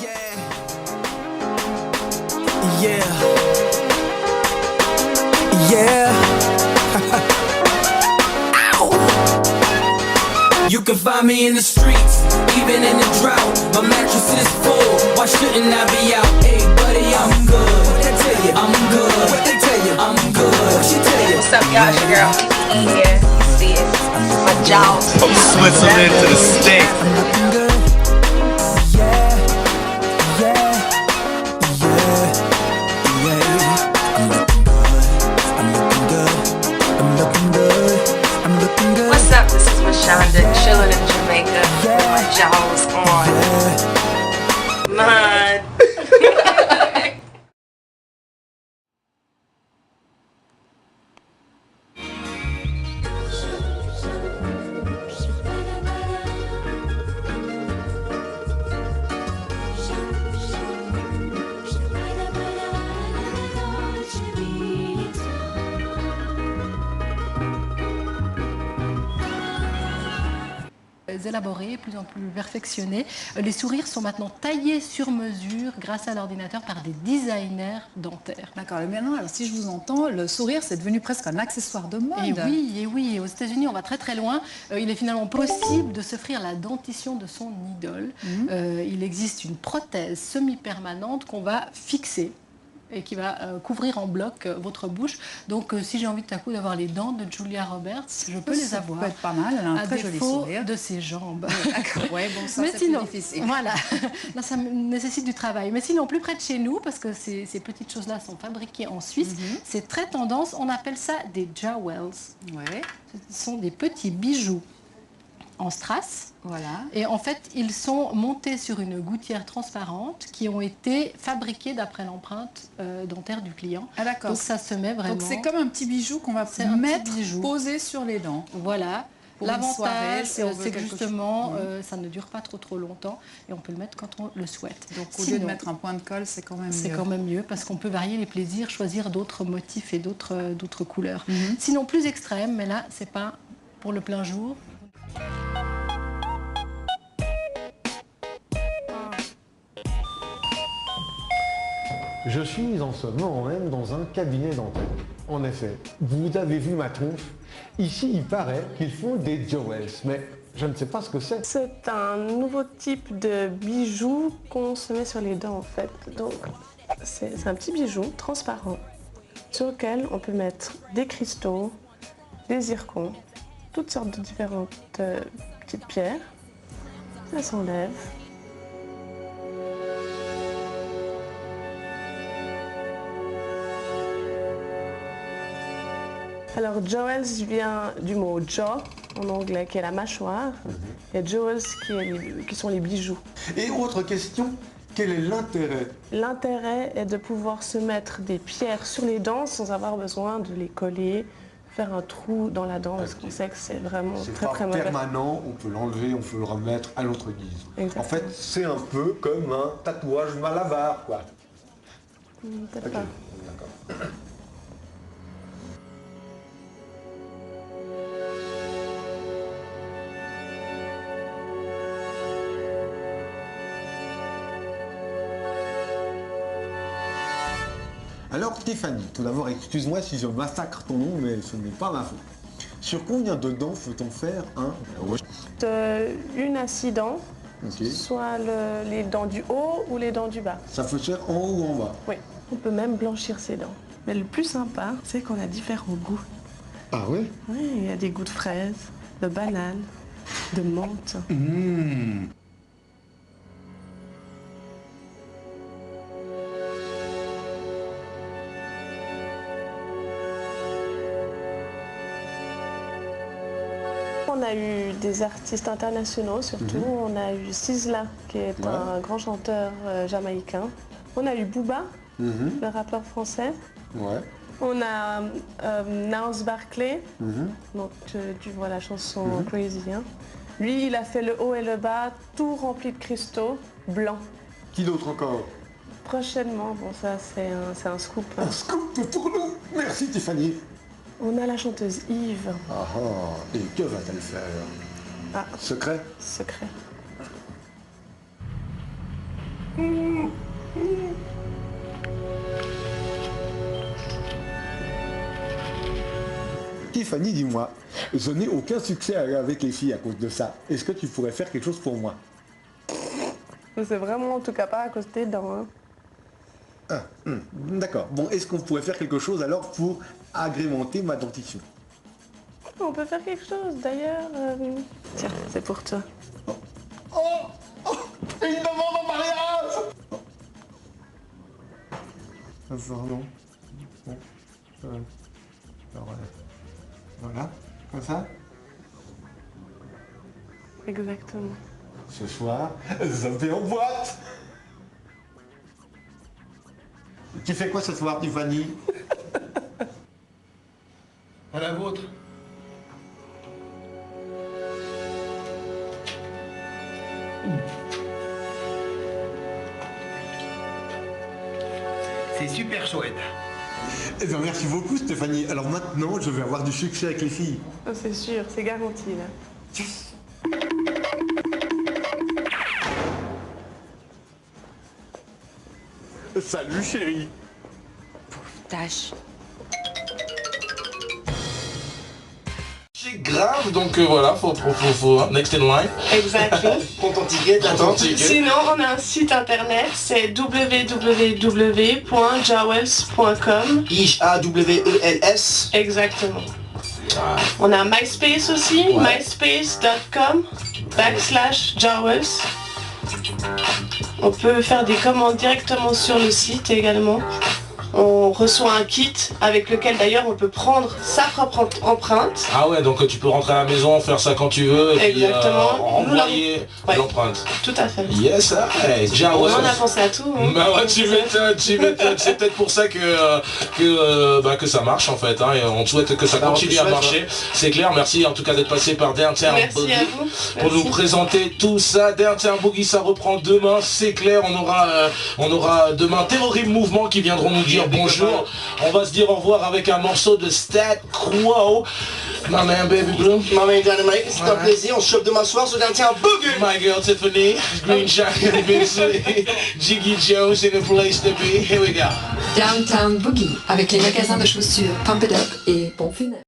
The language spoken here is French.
Yeah. Yeah. Yeah. Ow. You can find me in the streets, even in the drought. My mattress is full. Why shouldn't I be out? Hey, buddy, I'm good. What they tell you? I'm good. What they tell you? I'm good. What she tell you? What's up, y'all? It's your girl. Yeah, you see it. My jaws. From Switzerland to the States. I'm looking good. Yeah. Yeah. Yeah. Yeah. I'm looking good. I'm looking good. I'm looking good. I'm looking good. What's up? This is Mashonda, chilling in Jamaica with my jaws on. Man. Élaborés, plus en plus perfectionnés. Les sourires sont maintenant taillés sur mesure grâce à l'ordinateur par des designers dentaires. D'accord, mais maintenant, alors, si je vous entends, le sourire, c'est devenu presque un accessoire de mode. Et oui, aux États-Unis, on va très très loin. Il est finalement possible de s'offrir la dentition de son idole. Il existe une prothèse semi-permanente qu'on va fixer et qui va couvrir en bloc votre bouche. Donc, si j'ai envie tout à coup d'avoir les dents de Julia Roberts, je peux les avoir. Ça peut être pas mal, elle a un très joli sourire. De ses jambes. D'accord, ouais, bon, ça, Mais c'est sinon, plus difficile. voilà, là, ça nécessite du travail. Mais sinon, plus près de chez nous, parce que ces petites choses-là sont fabriquées en Suisse, c'est très tendance, on appelle ça des jewels. Ouais, Ce sont des petits bijoux en strass. voilà. Et en fait, ils sont montés sur une gouttière transparente qui ont été fabriqués d'après l'empreinte dentaire du client. Ah d'accord. Donc ça se met vraiment... Donc c'est comme un petit bijou qu'on va C'est un mettre petit bijou. posé sur les dents. Voilà. Pour une soirée, L'avantage, si on veut c'est que quelque justement, ça ne dure pas trop longtemps et on peut le mettre quand on le souhaite. Donc au lieu de mettre un point de colle, c'est quand même mieux. C'est quand même mieux parce qu'on peut varier les plaisirs, choisir d'autres motifs et d'autres couleurs. Sinon, plus extrême, mais là, c'est pas pour le plein jour. Je suis en ce moment même dans un cabinet dentaire. En effet, vous avez vu ma tronche. Ici, il paraît qu'ils font des jewels, mais je ne sais pas ce que c'est. C'est un nouveau type de bijou qu'on se met sur les dents en fait. Donc c'est un petit bijou transparent sur lequel on peut mettre des cristaux, des zircons, toutes sortes de différentes petites pierres. Ça s'enlève. Alors, jewels vient du mot jaw en anglais, qui est la mâchoire, et jewels qui sont les bijoux. Et autre question, quel est l'intérêt? L'intérêt est de pouvoir se mettre des pierres sur les dents sans avoir besoin de les coller, faire un trou dans la dent, parce qu'on sait que c'est vraiment très mauvais. Permanent, on peut l'enlever, on peut le remettre à notre guise. Exactement. En fait, c'est un peu comme un tatouage malabar, quoi. Peut-être Ok, pas. d'accord. Alors Tiffany, tout d'abord excuse-moi si je massacre ton nom, mais ce n'est pas ma faute. Sur combien de dents peut-on faire un rush? Une à 6 dents, Ok. soit les dents du haut ou les dents du bas. Ça peut se faire en haut ou en bas? Oui, on peut même blanchir ses dents. Mais le plus sympa, c'est qu'on a différents goûts. Ah oui? Oui, il y a des goûts de fraises, de banane, de menthe. On a eu des artistes internationaux surtout. On a eu Sizzla, qui est un grand chanteur jamaïcain. On a eu Booba, le rappeur français. Ouais. On a Gnarls Barkley, donc tu vois la chanson Crazy. Hein. Lui, il a fait le haut et le bas, tout rempli de cristaux blancs. Qui d'autre encore? Prochainement, bon ça c'est un scoop. Un scoop pour nous. Merci Tiffany. On a la chanteuse Yves. Ah ah, et que va-t-elle faire? Ah, Secret? secret. Tiffany, dis-moi, je n'ai aucun succès avec les filles à cause de ça. Est-ce que tu pourrais faire quelque chose pour moi? C'est vraiment en tout cas pas à cause des dents. Hein. D'accord. Bon, est-ce qu'on pourrait faire quelque chose alors pour agrémenter ma dentition? On peut faire quelque chose d'ailleurs. Tiens, c'est pour toi. Une demande en mariage! Pardon. Bon. Alors, voilà, comme ça. Exactement. Ce soir, ça me fait en boîte. Tu fais quoi ce soir, Tiffany? À la vôtre. C'est super chouette. Eh bien, merci beaucoup, Stéphanie. Alors maintenant, je vais avoir du succès avec les filles. Oh, c'est sûr, c'est garanti là. Salut, chérie. Tâche. C'est grave, donc voilà, faut next in line. Exactement. Prends ton ticket, Attends, ticket. Sinon, on a un site internet, c'est www.jawels.com. I-A-W-E-L-S. Exactement. On a MySpace aussi, myspace.com/Jawels. On peut faire des commandes directement sur le site également. On reçoit un kit avec lequel d'ailleurs on peut prendre sa propre empreinte. Ah ouais, donc tu peux rentrer à la maison, faire ça quand tu veux, et Exactement. puis envoyer l'empreinte. Tout à fait. Yes, hey, On en a pensé à tout. Hein. Bah ouais, tu m'étonnes. C'est peut-être pour ça que ça marche en fait, hein, et on souhaite que ça continue à marcher. C'est clair, merci en tout cas d'être passé par Dernier Merci à vous. pour nous présenter tout ça. Dernier Boogie, ça reprend demain, c'est clair. On aura demain Terrorim Mouvement qui viendront nous dire bonjour. On va se dire au revoir avec un morceau de Stat Quo. Ma man Baby Blue. Ma main Dynamite, c'est un plaisir. On se chope demain soir sur Dernier Boogie. My girl Tiffany, Green Shine, Jiggy Jones in a place to be. Here we go. Downtown Boogie avec les magasins de chaussures Pump It Up et Bon Funèbre.